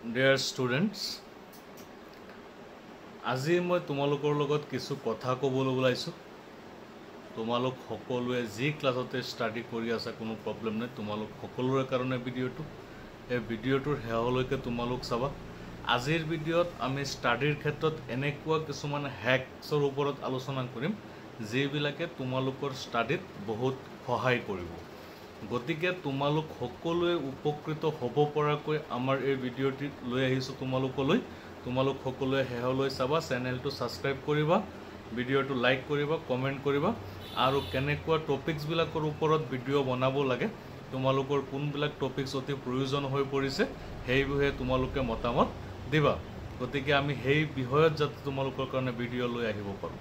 Dear students, আজি মই তোমালোকৰ লগত কিছু কথা ক'বলৈ ওলাইছো। তোমালোক সকলোৱে যি ক্লাছতে ষ্টাডি কৰি আছে কোনো প্ৰবলেম নাই। তোমালোক সকলোৰে কাৰণে ভিডিঅ'টো এই ভিডিঅ'টোৰ শেষলৈকে তোমালোক চাবা। আজিৰ ভিডিঅ'ত আমি ষ্টাডিৰ ক্ষেত্ৰত এনেকুৱা কিছুমান হ্যাকছৰ ওপৰত আলোচনা কৰিম যিবিলাকে তোমালোকৰ ষ্টাডিত বহুত সহায় কৰিব। গতিকে তোমালোক সকলোৱে উপকৃত হ'ব পৰাকৈ আমাৰ এই ভিডিঅ'টি লৈ আহিছো তোমালোকলৈ। তোমালোক সকলোৱে শেষলৈ চাবা, চেনেলটো সাবস্ক্ৰাইব কৰিবা, ভিডিঅ'টো লাইক কৰিবা, কমেন্ট কৰিবা আৰু কেনেকুৱা টপিকছ বিলাকৰ ওপৰত ভিডিঅ' বনাব লাগে, তোমালোকৰ কোনবিলাক টপিকছ অতি প্ৰয়োজন হৈ পৰিছে সেই বিষয়ে তোমালোকে মতামত দিবা। গতিকে আমি সেই বিষয়ত যাতে তোমালোকৰ কাৰণে ভিডিঅ' লৈ আহিব পাৰো।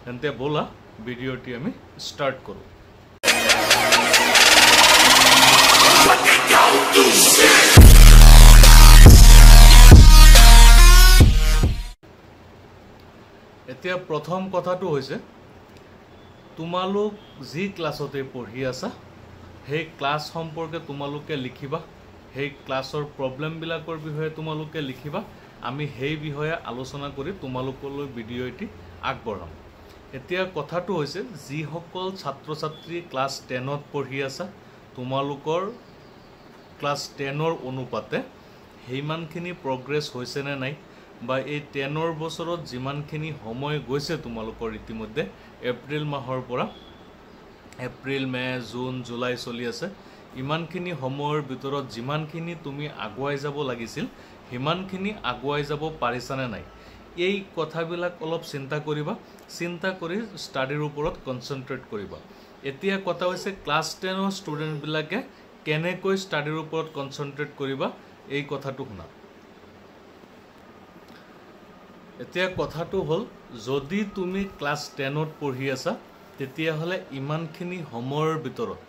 তেন্তে বলা ভিডিঅ'টি আমি ষ্টাৰ্ট কৰো। এতিয়া প্ৰথম কথাটো হৈছে তোমালোক যি ক্লাছতে পঢ়ি আছা সেই ক্লাছ সম্পৰ্কে তোমালোকে লিখিবা, সেই ক্লাছৰ প্ৰবলেমবিলাকৰ বিষয়ে তোমালোকে লিখিবা। আমি সেই বিষয়ে আলোচনা কৰি তোমালোকলৈ ভিডিঅ' এটি আগবঢ়াম। এতিয়া কথাটো হৈছে যিসকল ছাত্ৰ ছাত্ৰী ক্লাছ 10ত পঢ়ি আছা তোমালোকৰ ক্লাছ 10ৰ অনুপাতে সেইমানখিনি প্ৰগ্ৰেছ হৈছে নে নাই, বা এই 10ৰ বছৰত যিমানখিনি সময় গৈছে তোমালোকৰ ইতিমধ্যে এপ্ৰিল মাহৰ পৰা এপ্ৰিল, মে, জুন, জুলাই চলি আছে, ইমানখিনি সময়ৰ ভিতৰত যিমানখিনি তুমি আগুৱাই যাব লাগিছিল সিমানখিনি আগুৱাই যাব পাৰিছানে নাই, এই কথাবিলাক অলপ চিন্তা কৰিবা। চিন্তা কৰি ষ্টাডিৰ ওপৰত কনচেনট্ৰেট কৰিবা। এতিয়া কথা হৈছে ক্লাছ 10ৰ ষ্টুডেণ্টবিলাকে কেনেকৈ ষ্টাডিৰ ওপৰত কনচেনট্ৰেট কৰিবা এই কথাটো শুনা। এতিয়া কথাটো হ'ল যদি তুমি ক্লাছ 10ত পঢ়ি আছা তেতিয়াহ'লে ইমানখিনি সময়ৰ ভিতৰত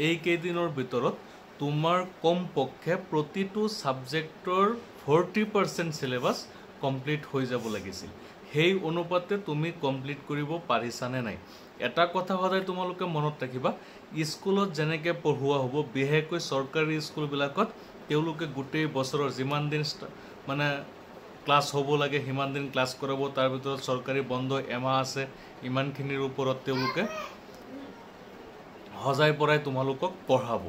এই কেইদিনৰ ভিতৰত তোমাৰ কমপক্ষে প্ৰতিটো ছাবজেক্টৰ 40% সিলেবাস কমপ্লিট হৈ যাব লাগিছিল। সেই অনুপাতে তুমি কমপ্লিট কৰিব পাৰিছানে নাই। এটা কথা সদায় তোমালোকে মনত ৰাখিবা, স্কুলত যেনেকৈ পঢ়ুৱা হ'ব, বিশেষকৈ চৰকাৰী স্কুলবিলাকত তেওঁলোকে গোটেই বছৰৰ যিমান দিন মানে ক্লাছ হ'ব লাগে সিমান দিন ক্লাছ কৰাব, তাৰ ভিতৰত চৰকাৰী বন্ধ এমাহ আছে, ইমানখিনিৰ ওপৰত তেওঁলোকে সজাই পৰাই তোমালোকক পঢ়াব।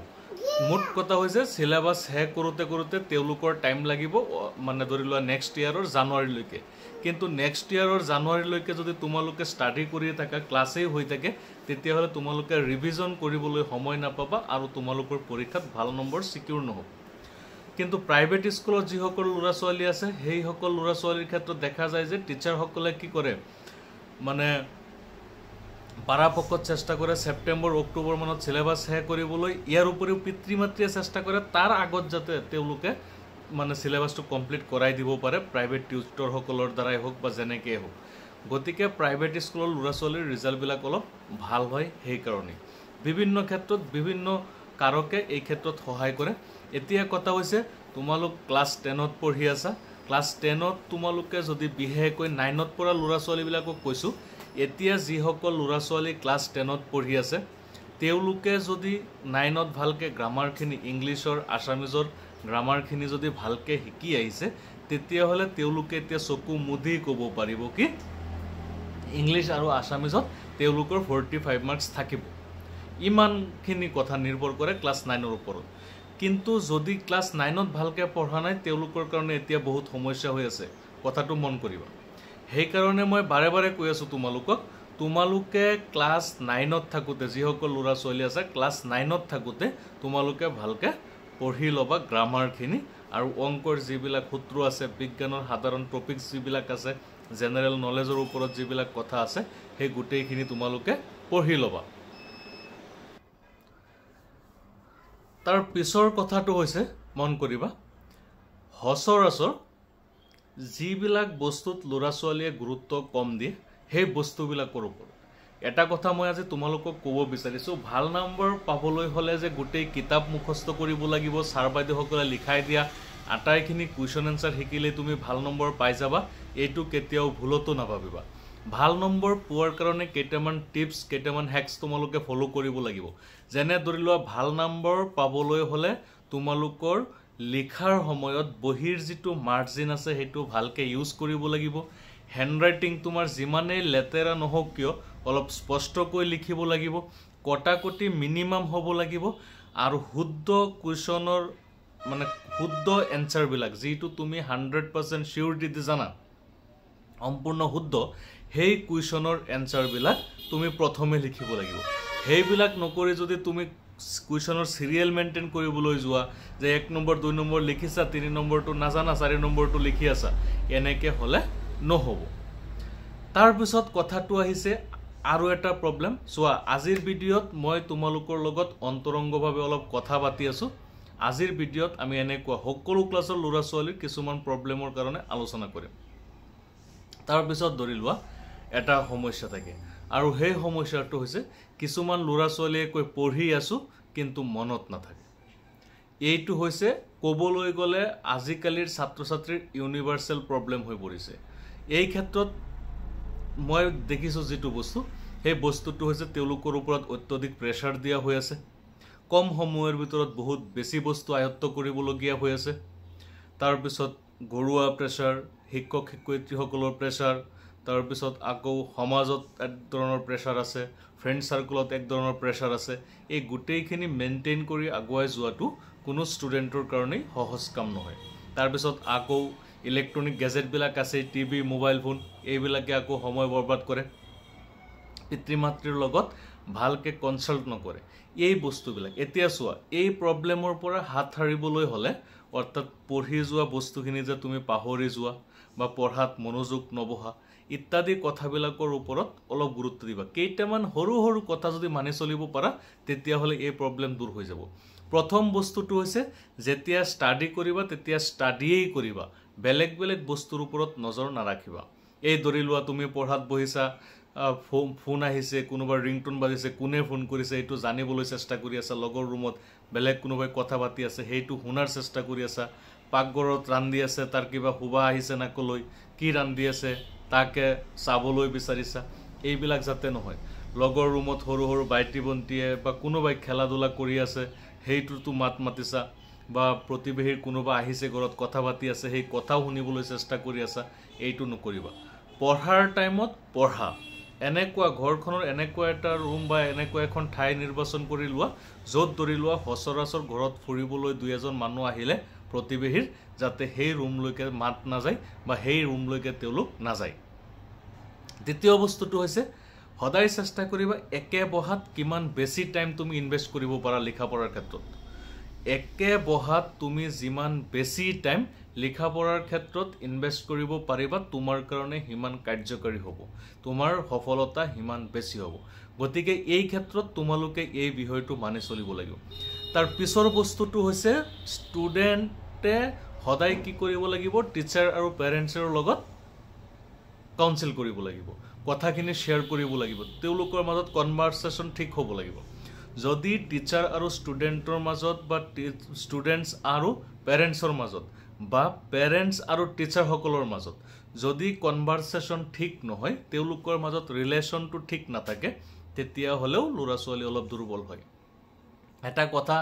মুঠ কথা হৈছে সিলেবাস শেষ কৰোঁতে তেওঁলোকৰ টাইম লাগিব, মানে ধৰি লোৱা নেক্সট ইয়াৰৰ জানুৱাৰীলৈকে। কিন্তু নেক্সট ইয়াৰৰ জানুৱাৰীলৈকে যদি তোমালোকে ষ্টাডি কৰি থাকা, ক্লাছেই হৈ থাকে, তেতিয়াহ'লে তোমালোকে ৰিভিজন কৰিবলৈ সময় নাপাবা আৰু তোমালোকৰ পৰীক্ষাত ভাল নম্বৰ ছিকিউৰ নহ'ব। কিন্তু প্ৰাইভেট স্কুলত যিসকল ল'ৰা ছোৱালী আছে সেইসকল ল'ৰা ছোৱালীৰ ক্ষেত্ৰত দেখা যায় যে টিচাৰসকলে কি কৰে, মানে পৰাপক্ষত চেষ্টা কৰে ছেপ্টেম্বৰ অক্টোবৰ মানত সিলেবাস শেষ কৰিবলৈ। ইয়াৰ উপৰিও পিতৃ মাতৃয়ে চেষ্টা কৰে তাৰ আগত যাতে তেওঁলোকে মানে সিলেবাসটো কমপ্লিট কৰাই দিব পাৰে, প্ৰাইভেট টিউটৰসকলৰ দ্বাৰাই হওক বা যেনেকৈ হওক। গতিকে প্ৰাইভেট স্কুলৰ ল'ৰা ছোৱালীৰ ৰিজাল্টবিলাক অলপ ভাল হয়। সেইকাৰণে বিভিন্ন ক্ষেত্ৰত বিভিন্ন কাৰকে এই ক্ষেত্ৰত সহায় কৰে। এতিয়া কথা হৈছে তোমালোক ক্লাছ 10ত পঢ়ি আছা, ক্লাছ 10ত তোমালোকে যদি বিশেষকৈ 9ত পঢ়া ল'ৰা ছোৱালীবিলাকক কৈছোঁ, এতিয়া যিসকল ল'ৰা ছোৱালী ক্লাছ 10ত পঢ়ি আছে তেওঁলোকে যদি 9ত ভালকৈ গ্ৰামাৰখিনি, ইংলিছৰ আছামিজৰ গ্ৰামাৰখিনি যদি ভালকৈ শিকি আহিছে তেতিয়াহ'লে তেওঁলোকে এতিয়া চকু মুদি ক'ব পাৰিব কি ইংলিছ আৰু আছামিজত তেওঁলোকৰ 45 মাৰ্কছ থাকিব। ইমানখিনি কথা নিৰ্ভৰ কৰে ক্লাছ 9ৰ ওপৰত। কিন্তু যদি ক্লাছ 9ত ভালকৈ পঢ়া নাই তেওঁলোকৰ কাৰণে এতিয়া বহুত সমস্যা হৈ আছে, কথাটো মন কৰিবা। সেইকাৰণে মই বাৰে বাৰে কৈ আছোঁ তোমালোকে ক্লাছ 9ত থাকোঁতে যিসকল ল'ৰা ছোৱালী আছে ক্লাছ 9ত থাকোঁতে তোমালোকে ভালকৈ পঢ়ি ল'বা গ্ৰামাৰখিনি, আৰু অংকৰ যিবিলাক সূত্ৰ আছে, বিজ্ঞানৰ সাধাৰণ টপিকছ যিবিলাক আছে, জেনেৰেল নলেজৰ ওপৰত যিবিলাক কথা আছে সেই গোটেইখিনি তোমালোকে পঢ়ি ল'বা। তাৰ পিছৰ কথাটো হৈছে মন কৰিবা, সচৰাচৰ যিবিলাক বস্তুত ল'ৰা ছোৱালীয়ে গুৰুত্ব কম দিয়ে সেই বস্তুবিলাকৰ ওপৰত এটা কথা মই আজি তোমালোকক ক'ব বিচাৰিছোঁ। ভাল নম্বৰ পাবলৈ হ'লে যে গোটেই কিতাপ মুখস্থ কৰিব লাগিব, ছাৰ বাইদেউসকলে লিখাই দিয়া আটাইখিনি কুৱেশ্যন এনচাৰ শিকিলে তুমি ভাল নম্বৰ পাই যাবা, এইটো কেতিয়াও ভুলতো নাভাবিবা। ভাল নম্বৰ পোৱাৰ কাৰণে কেইটামান টিপছ, কেইটামান হ্যাকছ তোমালোকে ফলো কৰিব লাগিব। যেনে ধৰি লোৱা ভাল নম্বৰ পাবলৈ হ'লে তোমালোকৰ লিখাৰ সময়ত বহিৰ যিটো মাৰ্জিন আছে সেইটো ভালকে ইউজ কৰিব লাগিব হেণ্ডৰাইটিং তোমাৰ যিমানেই লেতেৰা নহওক কিয় অলপ স্পষ্টকৈ লিখিব লাগিব কটাকটি মিনিমাম হ'ব লাগিব আৰু শুদ্ধ কুৱেশ্যনৰ মানে শুদ্ধ এনসাৰবিলাক যিটো তুমি 100% সিউৰিটি দি জানা সম্পূৰ্ণ শুদ্ধ সেই কুৱেশ্যনৰ এনসাৰবিলাক তুমি প্ৰথমে লিখিব লাগিব সেইবিলাক নকৰি যদি তুমি কুৱেশ্যনৰ সিৰিয়েল মেইনটেইন কৰিবলৈ যোৱা যে 1 নম্বৰ 2 নম্বৰ লিখিছা 3 নম্বৰটো নাজানা 4 নম্বৰটো লিখি আছা এনেকে হলে নহব তাৰ পিছত কথাটো আহিছে আৰু এটা প্ৰবলেম সোৱা আজিৰ ভিডিঅ'ত মই তোমালোকৰ লগত অন্তৰংগভাৱে অলপ কথা পাতি আছো আজিৰ ভিডিঅ'ত আমি এনেকুৱা সকলো ক্লাছৰ লৰা ছোৱালীৰ কিছুমান প্ৰবলেমৰ কাৰণে আলোচনা কৰিম তাৰ পিছত ধৰি লোৱা এটা সমস্যা থাকে আৰু সেই সমস্যাটো হৈছে কিছুমান লৰা ছোৱালীয়ে কৈ পঢ়ি আছো কিন্তু মনত নাথাকে এইটো হৈছে ক'বলৈ গলে আজিকালিৰ ছাত্ৰ ছাত্ৰীৰ ইউনিভাৰ্সেল প্ৰবলেম হৈ পৰিছে এই ক্ষেত্ৰত মই দেখিছো যেটো বস্তু সেই বস্তুটো হৈছে তেওঁলোকৰ ওপৰত অত্যধিক প্ৰেছাৰ দিয়া হৈ আছে কম সময়ৰ ভিতৰত বহুত বেছি বস্তু আয়ত্ত কৰিবলগীয়া হৈ আছে তাৰ পিছত গৰুৱা প্ৰেছাৰ শিক্ষক শিক্ষয়িত্ৰীসকলৰ প্ৰেছাৰ তাৰ পিছত আকৌ সমাজত এক ধৰণৰ প্ৰেছাৰ আছে ফ্ৰেণ্ড সাৰ্কেলত এক ধৰণৰ প্ৰেছাৰ আছে এই গোটেইখিনি মেইনটেইন কৰি আগুৱাই যোৱাটো কোনো ষ্টুডেণ্টৰ কাৰণে সহজ কাম নহয় তাৰ পিছত আকৌ ইলেক্ট্ৰনিক গেজেট বিলাক আছে টিভি মোবাইল ফোন এইবিলাকে আকৌ সময় বৰবাদ কৰে পিতৃ মাতৃৰ লগত ভালকে কনসাল্ট নকৰে এই বস্তুবিলাক এতিয়া চোৱা এই প্ৰবলেমৰ পৰা হাত হাৰিবলৈ হলে অৰ্থাৎ পঢ়ি যোৱা বস্তুখিনি যে তুমি পাহৰি যোৱা বা পঢ়াত মনোযোগ নবহা ইত্যাদি কথাবিলাকৰ ওপৰত অলপ গুৰুত্ব দিবা কেইটামান সৰু সৰু কথা যদি মানি চলিব পাৰা তেতিয়া হলে এই প্ৰবলেম দূৰ হৈ যাব প্ৰথম বস্তুটো হৈছে যেতিয়া ষ্টাডি কৰিবা তেতিয়া ষ্টাডিয়েই কৰিবা বেলেগ বেলেগ বস্তুৰ ওপৰত নজৰ নাৰাখিবা এই ধৰি লোৱা তুমি পঢ়াত বহিছা ফোন আহিছে কোনোবা ৰিংটোন বাজিছে কোনে ফোন কৰিছে এইটো জানিবলৈ চেষ্টা কৰি আছা লগৰ ৰুমত বেলেগ কোনোবাই কথা পাতি আছে সেইটো শুনাৰ চেষ্টা কৰি আছা পাকঘৰত ৰান্ধি আছে তাৰ কিবা হুবা আহিছে নাকলৈ কি ৰান্ধি আছে তাকে চাবলৈ বিচাৰিছা এইবিলাক যাতে নহয় লগৰ ৰুমত সৰু সৰু বাইটি বন্তিয়ে বা কোনোবাই খেলা ধূলা কৰি আছে সেইটোতো মাত মাতিছা বা প্ৰতিবেহীৰ কোনোবা আহিছে ঘৰত কথা পাতি আছে সেই কথাও শুনিবলৈ চেষ্টা কৰি আছা এইটো নকৰিবা পঢ়াৰ টাইমত পঢ়া এনেকুৱা ঘৰখনৰ এনেকুৱা এটা ৰুম বা এনেকুৱা এখন ঠাই নিৰ্বাচন কৰি লোৱা য'ত ধৰি লোৱা সচৰাচৰ ঘৰত ফুৰিবলৈ দুই এজন মানুহ আহিলে প্ৰতিবেহীৰ যাতে সেই ৰুমলৈকে মাত নাযায় বা সেই ৰুমলৈকে তেওঁলোক নাযায় দ্বিতীয় বস্তুটো হৈছে সদায় চেষ্টা কৰিবা একে বহাত কিমান বেছি টাইম তুমি ইনভেষ্ট কৰিব পাৰা লিখা পঢ়াৰ ক্ষেত্ৰত একে বহাত তুমি যিমান বেছি টাইম লিখা পঢ়াৰ ক্ষেত্ৰত ইনভেষ্ট কৰিব পাৰিবা তোমাৰ কাৰণে হিমান কাৰ্যকৰী হ'ব তোমাৰ সফলতা হিমান বেছি হ'ব গতিকে এই ক্ষেত্ৰত তোমালোকে এই বিষয়টো মানি চলিব লাগিব তাৰ পিছৰ বস্তুটো হৈছে ষ্টুডেণ্টে সদায় কি কৰিব লাগিব টিচাৰ আৰু পেৰেণ্টছৰ লগত কাউন্সিল কৰিব লাগিব কথাখিনি শেয়াৰ কৰিব লাগিব তেওঁলোকৰ মাজত কনভাৰসেচন ঠিক হ'ব লাগিব যদি টিচাৰ আৰু ষ্টুডেণ্টৰ মাজত বা ষ্টুডেণ্টছ আৰু পেৰেণ্টছৰ মাজত বা পেৰেণ্টছ আৰু টিচাৰ সকলৰ মাজত যদি কনভাৰসেচন ঠিক নহয় তেওঁলোকৰ মাজত ৰিলেচনটো ঠিক নাথাকে তেতিয়া হলেও লৰা ছোৱালী অলপ দুৰ্বল হয় এটা কথা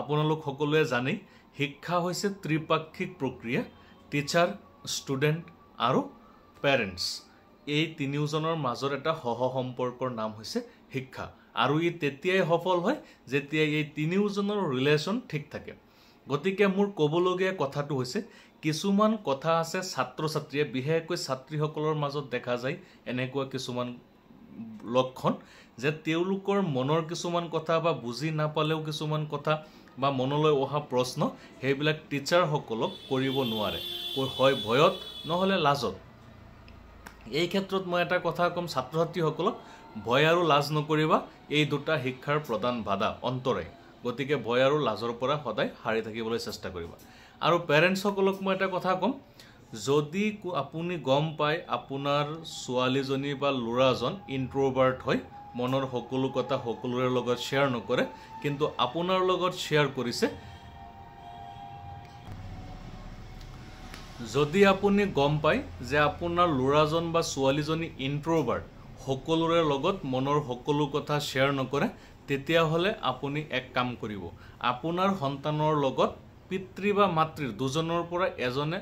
আপোনালোক সকলোৱে জানে শিক্ষা হৈছে ত্ৰিপাক্ষিক প্ৰক্ৰিয়া টিচাৰ ষ্টুডেণ্ট আৰু পেৰেণ্টছ এই তিনিওজনৰ মাজৰ এটা সহ সম্পৰ্কৰ নাম হৈছে শিক্ষা আৰু ই তেতিয়াই সফল হয় যেতিয়া এই তিনিওজনৰ ৰিলেচন ঠিক থাকে গতিকে মোৰ ক'বলগীয়া কথাটো হৈছে কিছুমান কথা আছে ছাত্ৰ ছাত্ৰীয়ে বিশেষকৈ ছাত্ৰীসকলৰ মাজত দেখা যায় এনেকুৱা কিছুমান লক্ষণ যে তেওঁলোকৰ মনৰ কিছুমান কথা বা বুজি নাপালেও কিছুমান কথা বা মনলৈ অহা প্ৰশ্ন সেইবিলাক টিচাৰ সকলক কৰিব নোৱাৰে হয় ভয়ত নহলে লাজত এই ক্ষেত্ৰত মই এটা কথা কম ছাত্ৰ ছাত্ৰীসকলক ভয় আৰু লাজ নকৰিবা এই দুটা শিক্ষাৰ প্ৰধান বাধা অন্তৰে গতিকে ভয় আৰু লাজৰ পৰা সদায় হাৰি থাকিবলৈ চেষ্টা কৰিবা আৰু পেৰেণ্টছ সকলক মই এটা কথা কম যদি আপুনি গম পায় আপোনাৰ ছোৱালীজনী বা ল'ৰাজন ইন্ট্ৰোভাৰ্ট হয় মনৰ সকলো কথা সকলোৰে লগত শ্বেয়াৰ নকৰে কিন্তু আপোনাৰ লগত শ্বেয়াৰ কৰিছে যদি আপুনি গম পায় যে আপোনাৰ ল'ৰাজন বা ছোৱালীজনী ইন্ট্ৰোভাৰ্ট সকলোৰে লগত মনৰ সকলো কথা শ্বেয়াৰ নকৰে তেতিয়া হলে আপুনি এক কাম কৰিব আপোনাৰ সন্তানৰ লগত পিতৃ বা মাতৃৰ দুজনৰ পৰা এজনে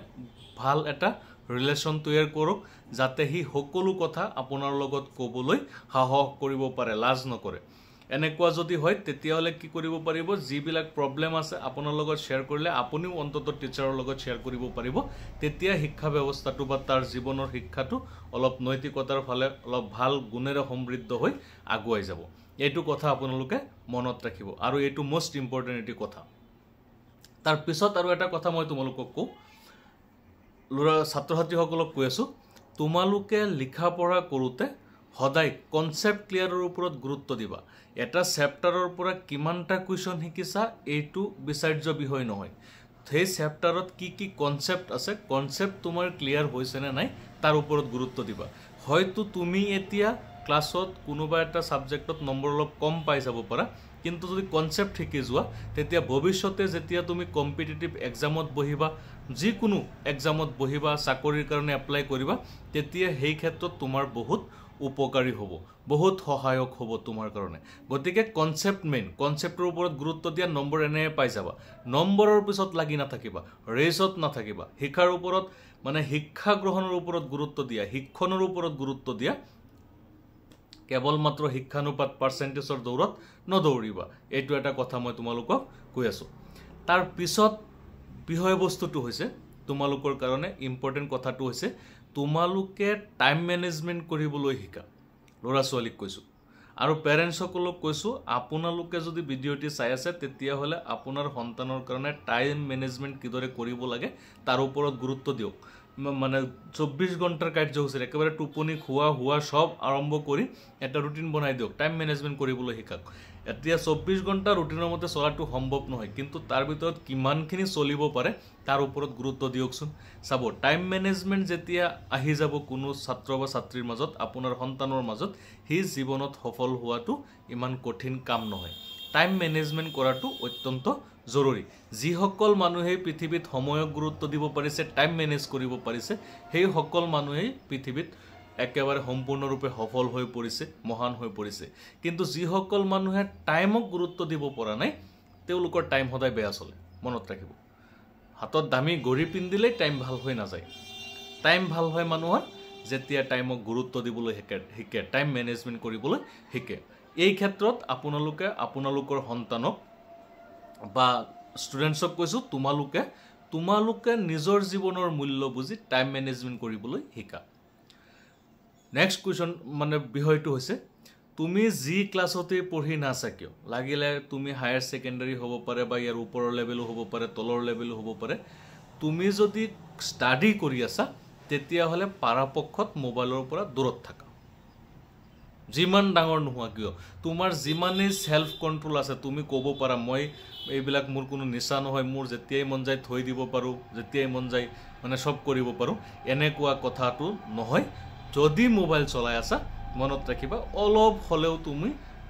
ভাল এটা ৰিলেশ্যন তৈয়াৰ কৰক যাতে হি সকলো কথা আপোনাৰ লগত ক'বলৈ সাহস কৰিব পাৰে, লাজ নকৰে। এনেকুৱা যদি হয় তেতিয়াহ'লে কি কৰিব পাৰিব, যিবিলাক প্ৰব্লেম আছে আপোনাৰ লগত শ্বেয়াৰ কৰিলে আপুনিও অন্তত টিচাৰৰ লগত শ্বেয়াৰ কৰিব পাৰিব। তেতিয়া শিক্ষা ব্যৱস্থাটো বা তাৰ জীৱনৰ শিক্ষাটো অলপ নৈতিকতাৰ ফালে অলপ ভাল গুণেৰে সমৃদ্ধ হৈ আগুৱাই যাব। এইটো কথা আপোনালোকে মনত ৰাখিব আৰু এইটো মোষ্ট ইম্পৰ্টেণ্ট এটি কথা। তাৰ পিছত আৰু এটা কথা মই তোমালোকক কওঁ, ছাত্ৰ ছাত্ৰীসকলক কৈ আছোঁ, তোমালোকে লিখা পঢ়া কৰোঁতে সদায় কনচেপ্ট ক্লিয়াৰৰ ওপৰত গুৰুত্ব দিবা। এটা চেপ্টাৰৰ পৰা কিমানটা কুৱেশ্যন শিকিছা এইটো বিচাৰ্য বিষয় নহয়। সেই চেপ্টাৰত কি কি কনচেপ্ট আছে, কনচেপ্ট তোমাৰ ক্লিয়াৰ হৈছেনে নাই তাৰ ওপৰত গুৰুত্ব দিবা। হয়তো তুমি এতিয়া ক্লাছত কোনোবা এটা ছাবজেক্টত নম্বৰ অলপ কম পাই যাব পাৰা, কিন্তু যদি কনচেপ্ট শিকি যোৱা তেতিয়া ভৱিষ্যতে যেতিয়া তুমি কম্পিটিটিভ এক্সামত বহিবা, যিকোনো এক্সামত বহিবা, চাকৰিৰ কাৰণে এপ্লাই কৰিবা, তেতিয়া সেই ক্ষেত্ৰত তোমাৰ বহুত উপকাৰী হ'ব, বহুত সহায়ক হ'ব তোমাৰ কাৰণে। গতিকে কনচেপ্ট মেইন, কনচেপ্টৰ ওপৰত গুৰুত্ব দিয়া, নম্বৰ এনেয়ে পাই যাবা। নম্বৰৰ পিছত লাগি নাথাকিবা, ৰেচত নাথাকিবা। শিক্ষাৰ ওপৰত মানে শিক্ষা গ্ৰহণৰ ওপৰত গুৰুত্ব দিয়া, শিক্ষণৰ ওপৰত গুৰুত্ব দিয়া। কেৱল মাত্ৰ শিক্ষানুপাত পাৰ্চেণ্টেজৰ দৌৰত নদৌৰিবা। এইটো এটা কথা মই তোমালোকক কৈ আছোঁ। তাৰ পিছত বিষয়বস্তুটো হৈছে তোমালোকৰ কাৰণে ইম্পৰ্টেণ্ট কথাটো হৈছে তোমালোকে টাইম মেনেজমেণ্ট কৰিবলৈ শিকা। ল'ৰা ছোৱালীক কৈছোঁ আৰু পেৰেণ্টছসকলক কৈছোঁ, আপোনালোকে যদি ভিডিঅ'টি চাই আছে তেতিয়াহ'লে আপোনাৰ সন্তানৰ কাৰণে টাইম মেনেজমেণ্ট কিদৰে কৰিব লাগে তাৰ ওপৰত গুৰুত্ব দিয়ক। মানে 24 ঘণ্টাৰ কাৰ্যসূচীৰ একেবাৰে টোপনি খোৱা সব আৰম্ভ কৰি এটা ৰুটিন বনাই দিয়ক, টাইম মেনেজমেণ্ট কৰিবলৈ শিকাওক। এতিয়া 24 ঘণ্টা ৰুটিনৰ মতে চলাটো সম্ভৱ নহয়, কিন্তু তাৰ ভিতৰত কিমানখিনি চলিব পাৰে তাৰ ওপৰত গুৰুত্ব দিয়কচোন। চাব, টাইম মেনেজমেণ্ট যেতিয়া আহি যাব কোনো ছাত্ৰ বা ছাত্ৰীৰ মাজত, আপোনাৰ সন্তানৰ মাজত, সি জীৱনত সফল হোৱাটো ইমান কঠিন কাম নহয়। টাইম মেনেজমেণ্ট কৰাটো অত্যন্ত জৰুৰী। যিসকল মানুহে পৃথিৱীত সময়ক গুৰুত্ব দিব পাৰিছে, টাইম মেনেজ কৰিব পাৰিছে, সেই সকল মানুহেই পৃথিৱীত একেবাৰে সম্পূৰ্ণৰূপে সফল হৈ পৰিছে, মহান হৈ পৰিছে। কিন্তু যিসকল মানুহে টাইমক গুৰুত্ব দিব পৰা নাই, তেওঁলোকৰ টাইম সদায় বেয়া চলে। মনত ৰাখিব, হাতত দামী ঘড়ী পিন্ধিলেই টাইম ভাল হৈ নাযায়। টাইম ভাল হয় মানুহৰ যেতিয়া টাইমক গুৰুত্ব দিবলৈ শিকে, টাইম মেনেজমেণ্ট কৰিবলৈ শিকে। এই ক্ষেত্ৰত আপোনালোকে আপোনালোকৰ সন্তানক বা ষ্টুডেণ্টছক কৈছোঁ, তোমালোকে নিজৰ জীৱনৰ মূল্য বুজি টাইম মেনেজমেণ্ট কৰিবলৈ শিকা। নেক্সট কুৱেশ্যন মানে বিষয়টো হৈছে, তুমি যি ক্লাছতেই পঢ়ি নাছা কিয়, লাগিলে তুমি হায়াৰ ছেকেণ্ডাৰী হ'ব পাৰে বা ইয়াৰ ওপৰৰ লেভেলো হ'ব পাৰে, তলৰ লেভেলো হ'ব পাৰে, তুমি যদি ষ্টাডি কৰি আছা তেতিয়াহ'লে পৰাপক্ষত মোবাইলৰ পৰা দূৰত থাকা। যিমান ডাঙৰ নোহোৱা কিয়, তোমাৰ যিমানেই ছেল্ফ কণ্ট্ৰল আছে, তুমি ক'ব পাৰা মই এইবিলাক মোৰ কোনো নিচা নহয়, মোৰ যেতিয়াই মন যায় থৈ দিব পাৰোঁ, যেতিয়াই মন যায় মানে চব কৰিব পাৰোঁ, এনেকুৱা কথাটো নহয়। যদি মোবাইল চলাই আছা, মনত ৰাখিবা অলপ হ'লেও তুমি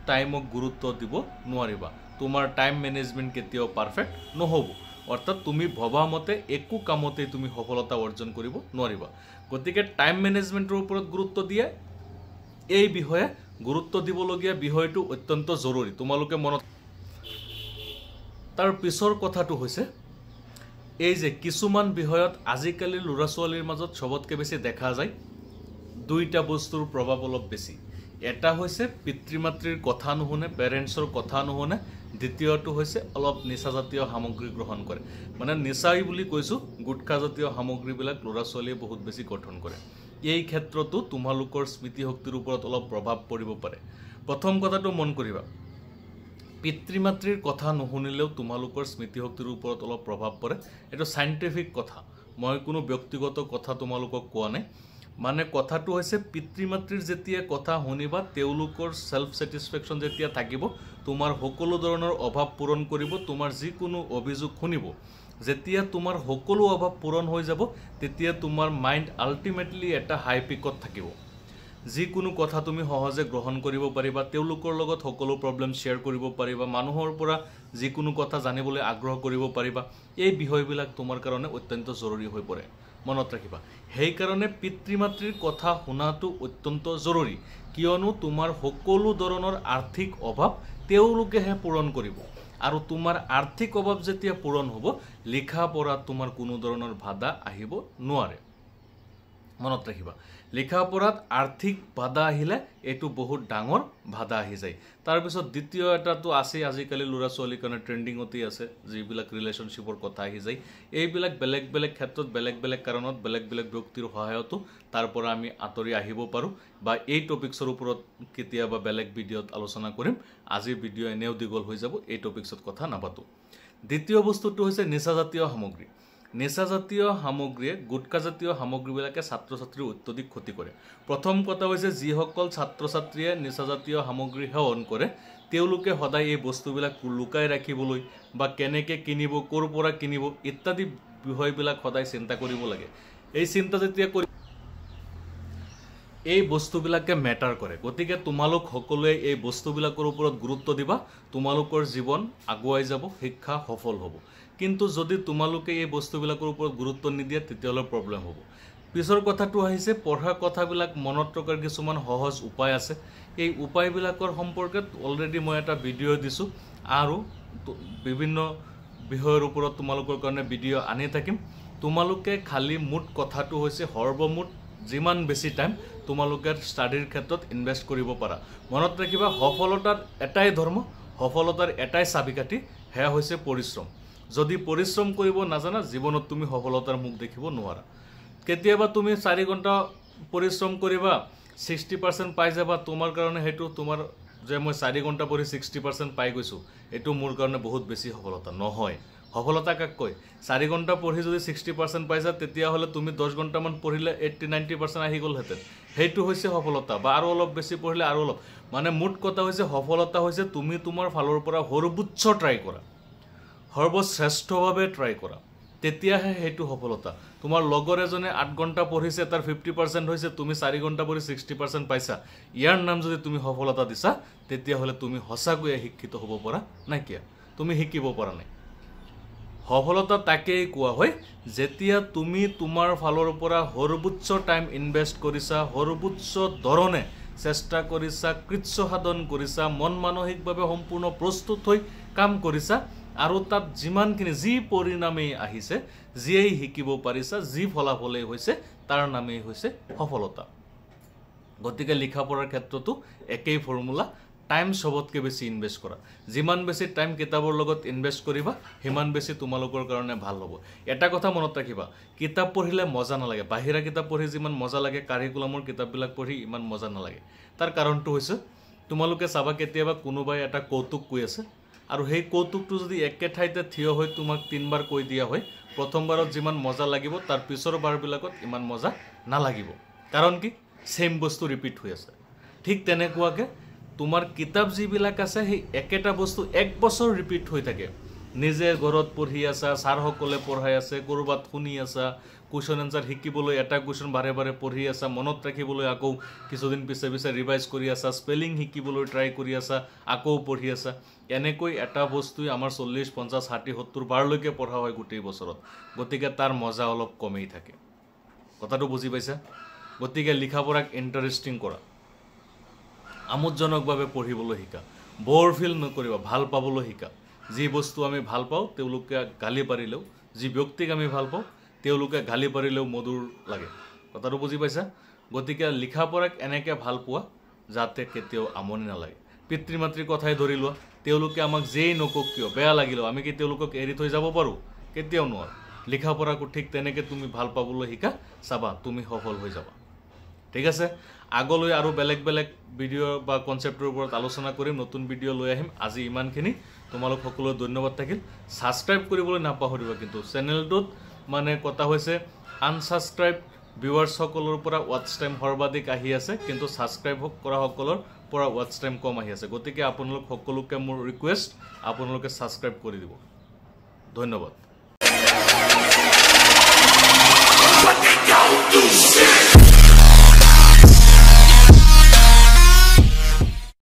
টাইমক গুৰুত্ব দিব নোৱাৰিবা। তোমাৰ টাইম মেনেজমেণ্ট কেতিয়াও পাৰফেক্ট নহ'ব, অৰ্থাৎ তুমি ভবা মতে একো কামতেই তুমি সফলতা অৰ্জন কৰিব নোৱাৰিবা। গতিকে টাইম মেনেজমেণ্টৰ ওপৰত গুৰুত্ব দিয়ে, এই বিষয়ে গুৰুত্ব দিবলগীয়া বিষয়টো অত্যন্ত জৰুৰী, তোমালোকে মনত। তাৰ পিছৰ কথাটো হৈছে এই যে কিছুমান বিষয়ত আজিকালি ল'ৰা ছোৱালীৰ মাজত চবতকৈ বেছি দেখা যায় দুইটা বস্তুৰ প্ৰভাৱ অলপ বেছি। এটা হৈছে পিতৃ মাতৃৰ কথা নুশুনে, পেৰেণ্টছৰ কথা নুশুনে। দ্বিতীয়টো হৈছে অলপ নিচাজাতীয় সামগ্ৰী গ্ৰহণ কৰে। মানে নিচাই বুলি কৈছোঁ, গুটখাজাতীয় সামগ্ৰীবিলাক ল'ৰা ছোৱালীয়ে বহুত বেছি গঠন কৰে। এই ক্ষেত্ৰতো তোমালোকৰ স্মৃতিশক্তিৰ ওপৰত অলপ প্ৰভাৱ পৰিব পাৰে। প্ৰথম কথাটো মন কৰিবা, পিতৃ মাতৃৰ কথা নুশুনিলেও তোমালোকৰ স্মৃতিশক্তিৰ ওপৰত অলপ প্ৰভাৱ পৰে। এইটো চাইণ্টিফিক কথা, মই কোনো ব্যক্তিগত কথা তোমালোকক কোৱা নাই। মানে কথাটো হৈছে পিতৃ মাতৃৰ যেতিয়া কথা শুনিবা, তেওঁলোকৰ ছেল্ফ ছেটিছফেকশ্যন যেতিয়া থাকিব, তোমাৰ সকলো ধৰণৰ অভাৱ পূৰণ কৰিব, তোমাৰ যিকোনো অভিযোগ শুনিব। যেতিয়া তোমাৰ সকলো অভাৱ পূৰণ হৈ যাব, তেতিয়া তোমাৰ মাইণ্ড আল্টিমেটলি এটা হাই পিকত থাকিব। যিকোনো কথা তুমি সহজে গ্ৰহণ কৰিব পাৰিবা, তেওঁলোকৰ লগত সকলো প্ৰব্লেম শ্বেয়াৰ কৰিব পাৰিবা, মানুহৰ পৰা যিকোনো কথা জানিবলৈ আগ্ৰহ কৰিব পাৰিবা। এই বিষয়বিলাক তোমাৰ কাৰণে অত্যন্ত জৰুৰী হৈ পৰে, মনত ৰাখিবা। সেইকাৰণে পিতৃ মাতৃৰ কথা শুনাটো অত্যন্ত জৰুৰী, কিয়নো তোমাৰ সকলো ধৰণৰ আৰ্থিক অভাৱ তেওঁলোকেহে পূৰণ কৰিব। আৰু তোমাৰ আৰ্থিক অভাৱ যেতিয়া পূৰণ হ'ব লিখা পঢ়াত তোমাৰ কোনো ধৰণৰ বাধা আহিব নোৱাৰে মনত ৰাখিবা লিখা পঢ়াত আৰ্থিক বাধা আহিলে এটো বহুত ডাঙৰ বাধা আহি যায় তাৰ পিছত দ্বিতীয় এটাটো আছে আজিকালি লৰা ছোৱালীৰ কাৰণে ট্ৰেন্ডিংতে আছে যিবিলাক ৰিলেশনশ্বিপৰ কথা আহি যায় এইবিলাক বেলেগ বেলেগ ক্ষেত্ৰত বেলেগ বেলেগ কাৰণত বেলেগ বেলেগ ব্যক্তিৰ সহায়তো তাৰ পৰা আমি আতৰি আহিব পাৰো বা এই টপিকছৰ ওপৰত কেতিয়াবা বেলেগ ভিডিঅত আলোচনা কৰিম আজি ভিডিঅ এনেও দীঘল হৈ যাব এই টপিকছত কথা নাপাতো দ্বিতীয় বস্তুটো হৈছে নিচাজাতীয় সামগ্ৰী নিচাজাতীয় সামগ্ৰীয়ে গুটকাজাতীয় সামগ্ৰীবিলাকে ছাত্ৰ ছাত্ৰীৰ অত্যধিক ক্ষতি কৰে প্ৰথম কথা হৈছে যিসকল ছাত্ৰ ছাত্ৰীয়ে নিচাজাতীয় সামগ্ৰী সেৱন কৰে তেওঁলোকে সদায় এই বস্তুবিলাক লুকাই ৰাখিবলৈ বা কেনেকে কিনিব কৰ পৰা কিনিব ইত্যাদি বিষয়বিলাক সদায় চিন্তা কৰিব লাগে এই চিন্তা যেতিয়া এই বস্তুবিলাকে মেটাৰ কৰে গতিকে তোমালোক সকলোৱে এই বস্তুবিলাকৰ ওপৰত গুৰুত্ব দিবা তোমালোকৰ জীৱন আগুৱাই যাব শিক্ষা সফল হ'ব কিন্তু যদি তোমালোকে এই বস্তুবিলাকৰ ওপৰত গুৰুত্ব নিদিয়া তেতিয়ালে প্ৰবলেম হ'ব পিছৰ কথাটো আহিছে পঢ়া কথাবিলাক মনত ৰখাৰ কিছুমান সহজ উপায় আছে এই উপায়বিলাকৰ সম্পৰ্কে অলৰেডি মই এটা ভিডিঅ দিছো আৰু বিভিন্ন বিষয়ৰ ওপৰত তোমালোকৰ কাৰণে ভিডিঅ আনি থাকিম তোমালোকে খালি মুঠ কথাটো হৈছে সৰ্বমুঠ যিমান বেছি টাইম তোমালোকে ষ্টাডিৰ ক্ষেত্ৰত ইনভেষ্ট কৰিব পাৰা মনত ৰাখিবা সফলতাৰ এটাই ধৰ্ম সফলতাৰ এটাই চাবিকাঠি হেয়া হৈছে পৰিশ্ৰম যদি পৰিশ্ৰম কৰিব নাজানা জীৱনত তুমি সফলতাৰ মুখ দেখিব নোৱাৰা কেতিয়াবা তুমি 4 ঘণ্টা পৰিশ্ৰম কৰিবা 60% পাই যাবা তোমাৰ কাৰণে হেতু তোমাৰ যে মই 4 ঘণ্টা পঢ়ি 60% পাই গৈছো এটো মোৰ কাৰণে বহুত বেছি সফলতা নহয় সফলতা কাক কয় 4 ঘণ্টা পঢ়ি যদি 60% পাইছা তেতিয়া হলে তুমি 10 ঘণ্টা মান পঢ়িলে 80-90% আহি গল হেতেন হেতু হৈছে সফলতা বা আৰু অলপ বেছি পঢ়িলে আৰু অলপ মানে মুঠ কথা হৈছে সফলতা হৈছে তুমি তোমাৰ ফালৰ পৰা সৰ্বোচ্চ ট্ৰাই কৰা সৰ্বশ্ৰেষ্ঠভাৱে ট্ৰাই কৰা তেতিয়াহে হেতু সফলতা তোমাৰ লগৰ এজনে 8 ঘণ্টা পঢ়িছে তাৰ 50% হৈছে তুমি 4 ঘণ্টা পঢ়ি 60% পাইছা ইয়াৰ নাম যদি তুমি সফলতা দিছা তেতিয়া হলে তুমি হসাকৈ শিক্ষিত হ'ব পৰা নাই কিয়া তুমি শিকিব পৰা নাই সফলতা তাকেই কোৱা হয় যেতিয়া তুমি তোমাৰ ফালৰ পৰা সৰ্বোচ্চ টাইম ইনভেষ্ট কৰিছা সৰ্বোচ্চ ধৰণে চেষ্টা কৰিছা কৃচ্ছ সাধন কৰিছা মন মানসিকভাৱে সম্পূৰ্ণ প্ৰস্তুত হৈ কাম কৰিছা আৰু তাত যিমানখিনি যি পৰিণামে আহিছে যিয়েই শিকিব পাৰিছা যি ফলাফলে হৈছে তাৰ নামেই হৈছে সফলতা গতিকে লিখা পঢ়াৰ ক্ষেত্ৰতো একেই ফৰ্মুলা টাইম সবতকে বেছি ইনভেষ্ট কৰা যিমান বেছি টাইম কিতাপৰ লগত ইনভেষ্ট কৰিবা হিমান বেছি তোমালোকৰ কাৰণে ভাল হ'ব এটা কথা মনত ৰাখিবা কিতাপ পঢ়িলে মজা নালাগে বাহিৰা কিতাপ পঢ়ি যিমান মজা লাগে কাৰিকুলামৰ কিতাপবিলাক পঢ়ি ইমান মজা নালাগে তাৰ কাৰণটো হৈছে তোমালোকে চাবা কেতিয়াবা কোনোবাই এটা কৌতুক কৈ আছে আৰু সেই কৌতুকটো যদি একে ঠাইতে থিয় হৈ তোমাক 3 বাৰ কৈ দিয়া হয় প্ৰথমবাৰত যিমান মজা লাগিব তাৰ পিছৰ বাৰবিলাকত ইমান মজা নালাগিব কাৰণ কি সেম বস্তু ৰিপিট হৈ আছে ঠিক তেনেকুৱাকে তোমাৰ কিতাপ যিবিলাক আছে সেই একেটা বস্তু 1 বছৰ ৰিপিট হৈ থাকে নিজে ঘৰত পঢ়ি আছা ছাৰ সকলে পঢ়াই আছে কৰবাত শুনি আছা কোৱেশ্চন আনসাৰ শিকিবলৈ এটা কোৱেশ্চন বাৰে বাৰে পঢ়ি আছা মনত ৰাখিবলৈ আকৌ কিছুদিন পিছে পিছে ৰিভাইজ কৰি আছা স্পেলিং শিকিবলৈ ট্ৰাই কৰি আছা আকৌ পঢ়ি আছা এনেকৈ এটা বস্তু আমাৰ 40 50 60 70 বাৰলৈকে পঢ়া হয় গোটেই বছৰত গতিকে তাৰ মজা অলপ কমেই থাকে কথাটো বুজি পাইছা গতিকে লিখা পঢ়াক ইন্টাৰেষ্টিং কৰা আমোদজনকভাৱে পঢ়িবলৈ শিকা বৰ ফিল নকৰিবা ভাল পাবলৈ শিকা যি বস্তু আমি ভাল পাওঁ তেওঁলোকে গালি পাৰিলেও যি ব্যক্তিক আমি ভাল পাওঁ তেওঁলোকে গালি পাৰিলেও মধুৰ লাগে কথাটো বুজি পাইছা গতিকে লিখা পঢ়াক এনেকে ভাল পোৱা যাতে কেতিয়াও আমনি নালাগে পিতৃ মাতৃৰ কথাই ধৰি লোৱা তেওঁলোকে আমাক যেই নকক কিয় বেয়া লাগিলেও আমি কি তেওঁলোকক এৰি থৈ যাব পাৰো কেতিয়াও নোৱাৰো লিখা পঢ়াক ঠিক তেনেকে তুমি ভাল পাবলৈ শিকা চাবা তুমি সফল হৈ যাবা ঠিক আছে আগলৈ আৰু বেলেগ বেলেগ ভিডিঅ বা কনসেপ্টৰ ওপৰত আলোচনা কৰিম নতুন ভিডিঅ লৈ আহিম আজি ইমানখিনি তোমালোক সকলোকে ধন্যবাদ থাকিল সাবস্ক্ৰাইব কৰিবলৈ নাপাহৰিবা কিন্তু চেনেলটোত মানে কথা হৈছে আনসাবস্ক্ৰাইব ভিউৱাৰ্ছ সকলৰ পৰা ওয়াচ টাইম সৰ্বাধিক আহি আছে কিন্তু সাবস্ক্ৰাইব কৰা সকলৰ পৰা ওয়াচ টাইম কম আহি আছে গতিকে আপোনালোক সকলোকে মোৰ ৰিকুৱেষ্ট আপোনালোকে সাবস্ক্ৰাইব কৰি দিব ধন্যবাদ